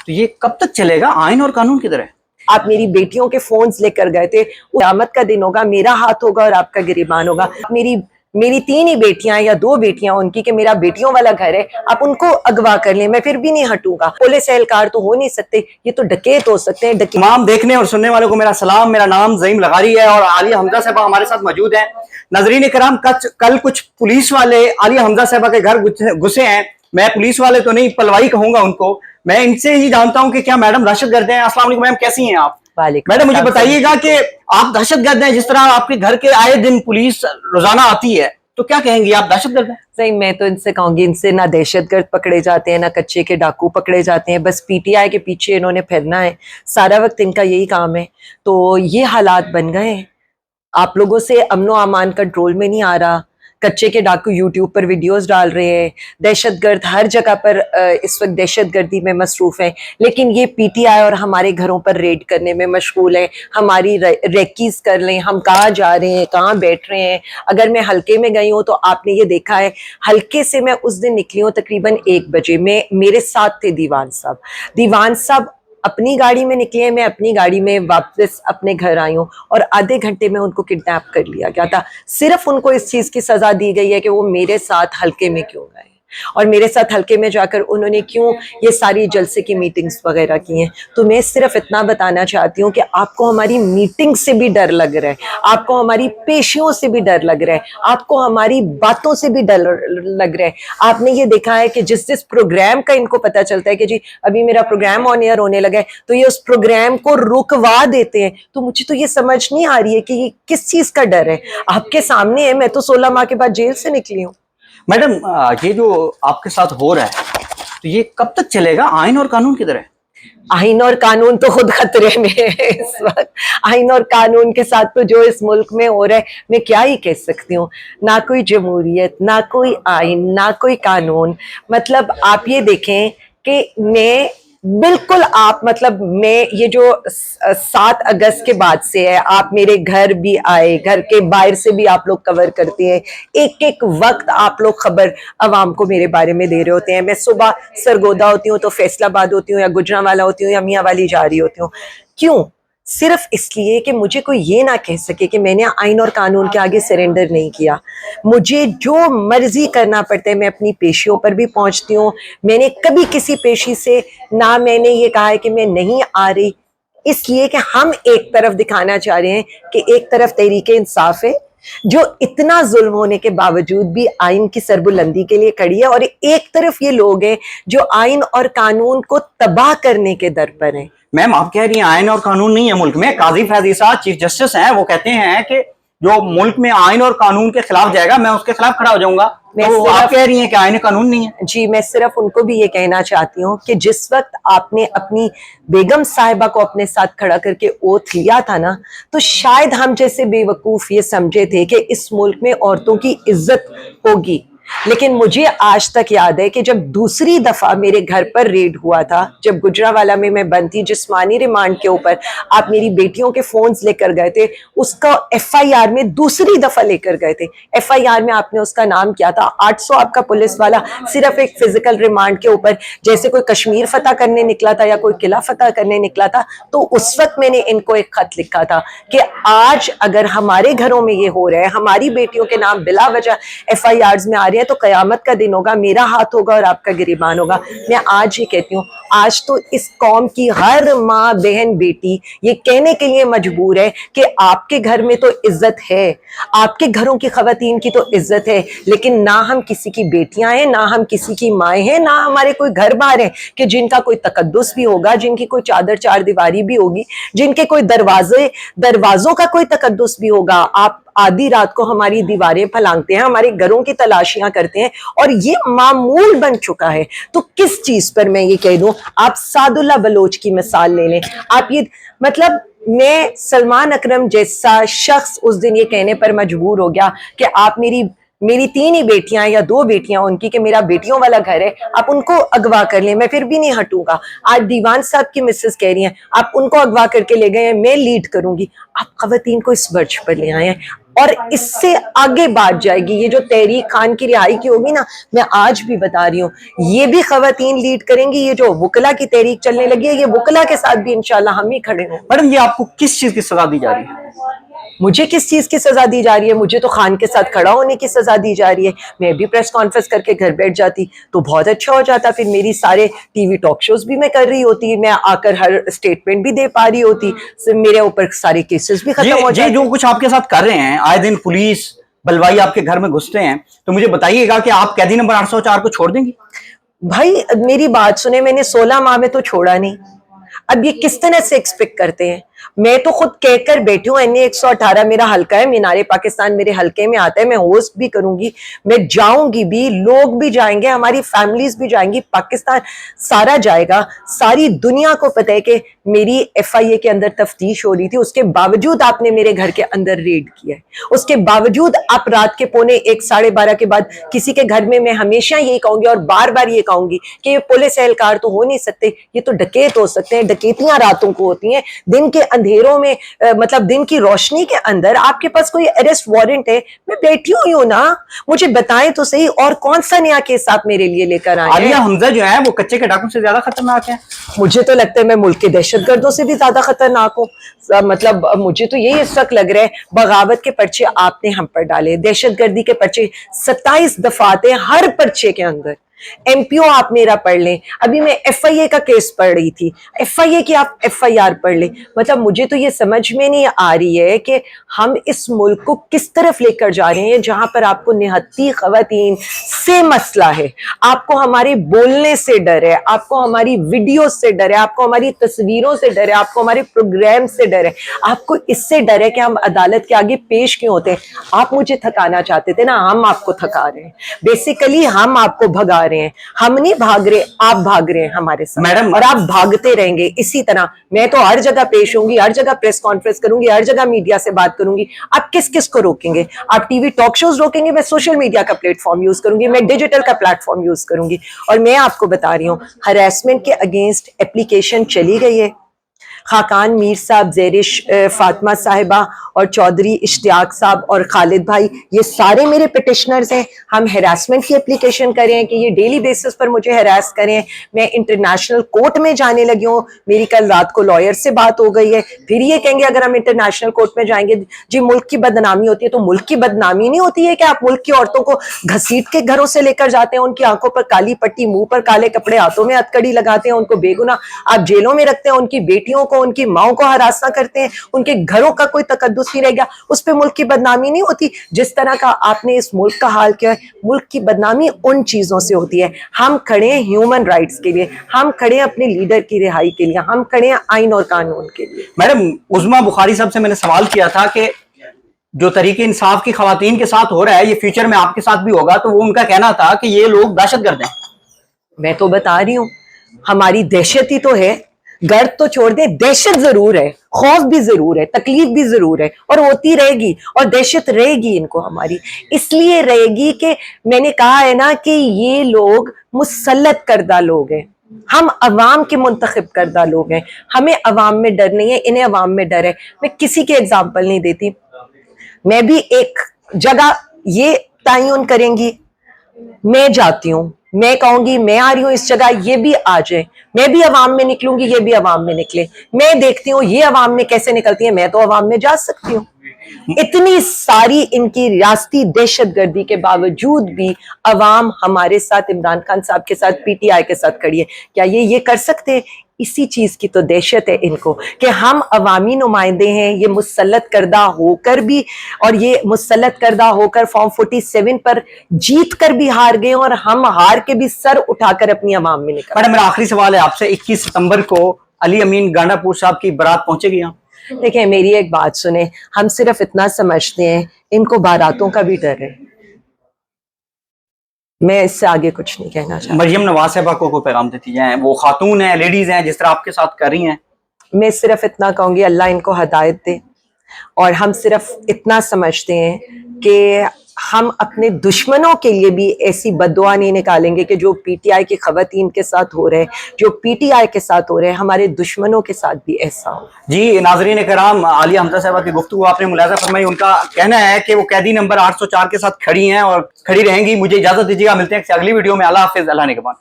तो ये कब तक चलेगा? आइन और कानून किधर है? आप मेरी बेटियों के फोन्स लेकर गए थे, क़यामत का दिन होगा, मेरा हाथ होगा और आपका गिरेबान होगा। मेरी 3 ही बेटियां या 2 बेटियां उनकी कि मेरा बेटियों वाला घर है, आप उनको अगवा कर लें, मैं फिर भी नहीं हटूंगा। पुलिस एहलकार तो हो नहीं सकते, ये तो डकैत हो सकते हैं। तमाम देखने और सुनने वालों को मेरा सलाम। मेरा नाम ज़हीम लगारी है और आलिया हमजा साहबा हमारे साथ मौजूद हैं। नाजरीन कराम, कल कुछ पुलिस वाले आलिया हमजा साहबा के घर घुसे हैं। मैं पुलिस वाले तो नहीं, पलवाई कहूंगा उनको। मैं इनसे ही जानता हूं कि क्या मैडम दहशतगर्द हैं। अस्सलाम वालेकुम मैम, कैसी हैं आप? मैडम मुझे बताइएगा कि आप दहशतगर्द हैं, जिस तरह आपके घर के आए दिन पुलिस रोजाना आती है, तो क्या कहेंगी, आप दहशतगर्द हैं? नहीं, मैं तो इनसे कहूंगी, इनसे ना दहशतगर्द पकड़े जाते हैं, ना कच्चे के डाकू पकड़े जाते हैं, बस पीटीआई के पीछे इन्होंने फिरना है, सारा वक्त इनका यही काम है। तो ये हालात बन गए हैं, आप लोगों से अमनो अमान कंट्रोल में नहीं आ रहा। कच्चे के डाकू यूट्यूब पर वीडियोस डाल रहे हैं, दहशतगर्द हर जगह पर इस वक्त दहशतगर्दी में मसरूफ हैं, लेकिन ये पीटीआई और हमारे घरों पर रेड करने में मशगूल है। हमारी रेकीज कर लें, हम कहाँ जा रहे हैं, कहाँ बैठ रहे हैं। अगर मैं हल्के में गई हूँ तो आपने ये देखा है, हल्के से मैं उस दिन निकली हूँ तकरीबन 1 बजे में, मेरे साथ थे दीवान साहब अपनी गाड़ी में निकले हैं, मैं अपनी गाड़ी में वापस अपने घर आई हूँ और आधे घंटे में उनको किडनैप कर लिया गया था। सिर्फ उनको इस चीज की सजा दी गई है कि वो मेरे साथ हल्के में क्यों गए और मेरे साथ हल्के में जाकर उन्होंने क्यों ये सारी जलसे की मीटिंग्स वगैरह की हैं। तो मैं सिर्फ इतना बताना चाहती हूँ कि आपको हमारी मीटिंग से भी डर लग रहा है, आपको हमारी पेशियों से भी डर लग रहा है, आपको हमारी बातों से भी डर लग रहा है। आपने ये देखा है कि जिस प्रोग्राम का इनको पता चलता है कि जी अभी मेरा प्रोग्राम ऑन एयर होने लगा है, तो ये उस प्रोग्राम को रुकवा देते हैं। तो मुझे तो ये समझ नहीं आ रही है कि ये किस चीज का डर है। आपके सामने है, मैं तो 16 माह के बाद जेल से निकली हूँ। मैडम ये जो आपके साथ हो रहा है, तो ये कब तक चलेगा? आइन और कानून किधर है? आइन और कानून तो खुद खतरे में है इस वक्त। आइन और कानून के साथ तो जो इस मुल्क में हो रहा है, मैं क्या ही कह सकती हूँ। ना कोई जमहूरियत, ना कोई आइन, ना कोई कानून। मतलब आप ये देखें कि मैं बिल्कुल मैं ये जो 7 अगस्त के बाद से है, आप मेरे घर भी आए, घर के बाहर से भी आप लोग कवर करते हैं, एक एक वक्त आप लोग खबर अवाम को मेरे बारे में दे रहे होते हैं। मैं सुबह सरगोदा होती हूँ तो फैसलाबाद होती हूँ या गुजरांवाला होती हूँ या मियाँ वाली जा रही होती हूँ। क्यों? सिर्फ इसलिए कि मुझे कोई ये ना कह सके कि मैंने आइन और कानून के आगे सरेंडर नहीं किया। मुझे जो मर्जी करना पड़ता है, मैं अपनी पेशियों पर भी पहुंचती हूँ। मैंने कभी किसी पेशी से ना मैंने ये कहा है कि मैं नहीं आ रही, इसलिए कि हम एक तरफ दिखाना चाह रहे हैं कि एक तरफ तहरीक इंसाफ है जो इतना जुल्म होने के बावजूद भी आइन की सरबुलंदी के लिए खड़ी है, और एक तरफ ये लोग हैं जो आइन और कानून को तबाह करने के दर पर हैं। मैम आप कह रही हैं आइन और कानून नहीं है मुल्क में। काजी फैज ईसा चीफ जस्टिस हैं, वो कहते हैं कि जो मुल्क में आइन और कानून के खिलाफ जाएगा, मैं उसके खिलाफ खड़ा हो जाऊंगा। तो आप कह रही हैं कि आइन कानून नहीं है? जी, मैं सिर्फ उनको भी ये कहना चाहती हूँ कि जिस वक्त आपने अपनी बेगम साहिबा को अपने साथ खड़ा करके ओथ लिया था ना, तो शायद हम जैसे बेवकूफ ये समझे थे कि इस मुल्क में औरतों की इज्जत होगी। लेकिन मुझे आज तक याद है कि जब दूसरी दफा मेरे घर पर रेड हुआ था, जब गुजरांवाला में मैं बंद थी जिस्मानी रिमांड के ऊपर, आप मेरी बेटियों के फोन्स लेकर गए थे, उसका एफआईआर में दूसरी दफा लेकर गए थे। एफआईआर में आपने उसका नाम किया था 800 आपका पुलिस वाला सिर्फ एक फिजिकल रिमांड के ऊपर, जैसे कोई कश्मीर फतह करने निकला था या कोई किला फतह करने निकला था। तो उस वक्त मैंने इनको एक खत लिखा था कि आज अगर हमारे घरों में ये हो रहा है, हमारी बेटियों के नाम बिला वजह एफआईआर में आ रहे हैं, तो कयामत का दिन होगा, मेरा हाथ होगा और आपका गिरेबान होगा। मैं आज ही कहती हूँ, आज तो इस कौम की हर माँ बहन बेटी ये कहने के लिए मजबूर है कि आपके घर में तो इज्जत है, आपके घरों की खवातीन की तो इज्जत है, लेकिन ना हम किसी की बेटियां हैं, ना हम किसी की माएँ हैं, ना हमारे कोई घर बार है कि जिनका कोई तकद्दुस भी होगा, जिनकी कोई चादर चार दीवारी भी होगी, जिनके कोई दरवाजों का कोई तकद्दुस भी होगा। आप आधी रात को हमारी दीवारें फलांगते हैं, हमारे घरों की तलाशियां करते हैं, और ये मामूल बन चुका है। तो किस चीज पर मैं ये कह दूं, आप सादुल्ला बलोच की मिसाल ले लें। आप ये मैं सलमान अकरम जैसा शख्स उस दिन ये कहने पर मजबूर हो गया कि आप मेरी 3 ही बेटियां या 2 बेटियां उनकी कि मेरा बेटियों वाला घर है, आप उनको अगवा कर लें, मैं फिर भी नहीं हटूंगा। आज दीवान साहब की मिसेस कह रही हैं आप उनको अगवा करके ले गए हैं, मैं लीड करूंगी। आप खवातीन को इस वर्च पर ले आए हैं। اور اس سے آگے بات جائے گی. یہ جو تحریک خان کی رہائی کی ہوگی نا, میں آج بھی بتا رہی ہوں, یہ بھی خواتین لیڈ کریں گی. یہ جو وکلا کی تحریک چلنے لگی ہے, یہ وکلا کے ساتھ بھی انشاءاللہ ہم ہی کھڑے ہوں. میڈم یہ آپ کو کس چیز کی سزا دی جا رہی ہے؟ مجھے کس چیز کی سزا دی جا رہی ہے؟ مجھے تو خان کے ساتھ کھڑا ہونے کی سزا دی جا رہی ہے. میں بھی پریس کانفرنس کر کے گھر بیٹھ جاتی تو بہت اچھا ہو جاتا. پھر میری سارے ٹی وی ٹاک شوز بھی میں کر رہی ہوتی, میں آ کر ہر اسٹیٹمنٹ بھی دے پا رہی ہوتی, میرے اوپر سارے کیسز بھی ختم ہو جاتے. جو کچھ آپ کے ساتھ کر رہے ہیں, آئے دن پولیس بلوائی آپ کے گھر میں گھستے ہیں, تو مجھے بتائیے گا کہ آپ قیدی نمبر 804 کو چھوڑ دیں گی؟ بھائی میری بات سنیں, میں نے 16 ماہ میں تو چھوڑا نہیں. اب یہ کس طرح سے ایکسپیکٹ کرتے ہیں؟ میں تو خود کہہ کر بیٹھی ہوں, NA 118 میرا حلقہ ہے, مینار پاکستان میرے حلقے میں آتا ہے, میں ہوسٹ بھی کروں گی, میں جاؤں گی بھی, لوگ بھی جائیں گے, ہماری فیملیز بھی جائیں گی, پاکستان سارا جائے گا. ساری دنیا کو پتہ ہے کہ میری FIA کے اندر تفتیش ہو رہی تھی, اس کے باوجود آپ نے میرے گھر کے اندر ریڈ کیا ہے. اس کے باوجود آپ رات کے 1:45 12:30 کے بعد کسی کے گھر میں ہمیشہ یہی کہوں گی اور بار بار یہ کہوں گی کہ یہ پولیس اہلکار تو ہو نہیں سکتے, یہ تو ڈکیت ہو سکتے ہیں. ڈکیتیاں راتوں کو ہوتی ہیں, دن کے اندھیروں میں مطلب دن کی روشنی کے اندر آپ کے پاس کوئی اریسٹ وارنٹ ہے, میں بیٹھی ہوئی ہوں نا, مجھے بتائیں تو صحیح اور کون سا نیا کیس آپ میرے لیے لے کر آئے ہیں؟ عالیہ حمزہ جو ہے وہ کچے کے ڈاکوں سے زیادہ خطرناک ہے. مجھے تو لگتا ہے میں ملک کے دہشت گردوں سے بھی زیادہ خطرناک ہوں. مطلب مجھے تو یہی اس وقت لگ رہا ہے, بغاوت کے پرچے آپ نے ہم پر ڈالے, دہشت گردی کے پرچے 27 دفعات ہیں ہر پرچے کے اندر. MPO آپ میرا پڑھ لیں, ابھی میں FIA کا کیس پڑھ رہی تھی, FIA کی آپ FIR پڑھ لیں. مطلب مجھے تو یہ سمجھ میں نہیں آ رہی ہے کہ ہم اس ملک کو کس طرف لے کر جا رہے ہیں, جہاں پر آپ کو نہتی خواتین سے مسئلہ ہے, آپ کو ہمارے بولنے سے ڈر ہے, آپ کو ہماری ویڈیو سے ڈر ہے, آپ کو ہماری تصویروں سے ڈر ہے, آپ کو ہمارے پروگرام سے ڈر ہے, آپ کو اس سے ڈر ہے کہ ہم عدالت کے آگے پیش کیوں ہوتے ہیں. آپ مجھے تھکانا چاہتے تھے نا, ہم آپ کو تھکا رہے ہیں. بیسیکلی ہم آپ کو بھگا رہے ہیں, ہم نہیں بھاگ رہے, آپ بھاگ رہے ہیں ہمارے ساتھ میڈم, اور آپ بھاگتے رہیں گے اسی طرح. میں تو ہر جگہ پیش ہوں گی, ہر جگہ پریس کانفرنس کروں گی, ہر جگہ میڈیا سے بات کروں گی. آپ کس کس کو روکیں گے؟ آپ ٹی وی ٹاک شوز روکیں گے, میں سوشل میڈیا کا پلیٹ فارم یوز کروں گی, میں ڈیجیٹل کا پلیٹ فارم یوز کروں گی. اور میں آپ کو بتا رہی ہوں, ہراسمنٹ کے اگینسٹ اپلیکیشن چلی گئی ہے. خاقان میر صاحب, زیرش فاطمہ صاحبہ اور چودھری اشتیاق صاحب اور خالد بھائی, یہ سارے میرے پٹیشنرز ہیں. ہم ہراسمنٹ کی اپلیکیشن کریں کہ یہ ڈیلی بیسس پر مجھے ہراس کریں. میں انٹرنیشنل کورٹ میں جانے لگی ہوں, میری کل رات کو لائر سے بات ہو گئی ہے. پھر یہ کہیں گے اگر ہم انٹرنیشنل کورٹ میں جائیں گے جی ملک کی بدنامی ہوتی ہے, تو ملک کی بدنامی نہیں ہوتی ہے کہ آپ ملک کی عورتوں کو گھسیٹ کے گھروں سے لے کر جاتے ہیں, ان کی آنکھوں پر کالی پٹی, منہ پر کالے کپڑے, ہاتھوں میں ہتکڑی لگاتے ہیں, ان کو بے گناہ آپ جیلوں میں رکھتے ہیں, ان کی بیٹیوں کو, ان کی ماؤں کو ہراساں کرتے ہیں, ان کے گھروں کا کوئی تقدس نہیں رہ گیا, اس پہ ملک کی بدنامی نہیں ہوتی. جس طرح کا آپ نے اس ملک کا حال کیا ہے, ملک کی بدنامی ان چیزوں سے ہوتی ہے. ہم کھڑے ہیں ہیومن رائٹس کے لیے, ہم کھڑے ہیں اپنے لیڈر کی رہائی کے لیے, ہم کھڑے ہیں آئین اور قانون کے لیے. میڈم عظمیٰ بخاری صاحب سے میں نے سوال کیا تھا کہ جو تحریک انصاف کی خواتین کے ساتھ ہو رہا ہے یہ فیوچر میں آپ کے ساتھ بھی ہوگا, تو وہ ان کا کہنا تھا کہ یہ لوگ دہشت گرد ہیں. میں تو بتا رہی ہوں, ہماری دہشت ہی تو ہے. گرد تو چھوڑ دیں, دہشت ضرور ہے, خوف بھی ضرور ہے, تکلیف بھی ضرور ہے, اور ہوتی رہے گی, اور دہشت رہے گی ان کو ہماری. اس لیے رہے گی کہ میں نے کہا ہے نا کہ یہ لوگ مسلط کردہ لوگ ہیں, ہم عوام کے منتخب کردہ لوگ ہیں. ہمیں عوام میں ڈر نہیں ہے, انہیں عوام میں ڈر ہے. میں کسی کے اگزامپل نہیں دیتی, میں بھی ایک جگہ یہ تعین کریں گی, میں جاتی ہوں, میں کہوں گی میں آ رہی ہوں اس جگہ, یہ بھی آ جائیں, میں بھی عوام میں نکلوں گی, یہ بھی عوام میں نکلے. میں دیکھتی ہوں یہ عوام میں کیسے نکلتی ہیں, میں تو عوام میں جا سکتی ہوں. اتنی ساری ان کی ریاستی دہشت گردی کے باوجود بھی عوام ہمارے ساتھ, عمران خان صاحب کے ساتھ, PTI کے ساتھ کھڑی ہے. کیا یہ کر سکتے ہیں؟ اسی چیز کی تو دہشت ہے ان کو کہ ہم عوامی نمائندے ہیں, یہ مسلط کردہ ہو کر بھی, اور یہ مسلط کردہ ہو کر فارم 47 پر جیت کر بھی ہار گئے, اور ہم ہار کے بھی سر اٹھا کر اپنی عوام میں نکل. میڈم میرا آخری سوال ہے آپ سے, 21 ستمبر کو علی امین گانڈا پور صاحب کی برات پہنچے گی یہاں؟ دیکھیں میری ایک بات سنیں, ہم صرف اتنا سمجھتے ہیں ان کو باراتوں کا بھی ڈر ہے. میں اس سے آگے کچھ نہیں کہنا چاہتا. مریم نواز صاحبہ کو کوئی پیغام دیتی ہیں, وہ خاتون ہیں, لیڈیز ہیں, جس طرح آپ کے ساتھ کر رہی ہیں؟ میں صرف اتنا کہوں گی اللہ ان کو ہدایت دے, اور ہم صرف اتنا سمجھتے ہیں کہ हम अपने दुश्मनों के लिए भी ऐसी बद्दुआ नहीं निकालेंगे कि जो पीटीआई की खवातीन के साथ हो रहे, जो पीटीआई के साथ हो रहे, हमारे दुश्मनों के साथ भी ऐसा हो। जी नाजरीन कराम, आलिया हमजा साहबा की गुफ्तगू आपने मुलाजा फरमाई। उनका कहना है कि वो कैदी नंबर 804 के साथ खड़ी हैं और खड़ी रहेंगी। मुझे इजाजत दीजिएगा, मिलते हैं अगली वीडियो में। अल्लाह हाफिज, अल्लाह निगहबान।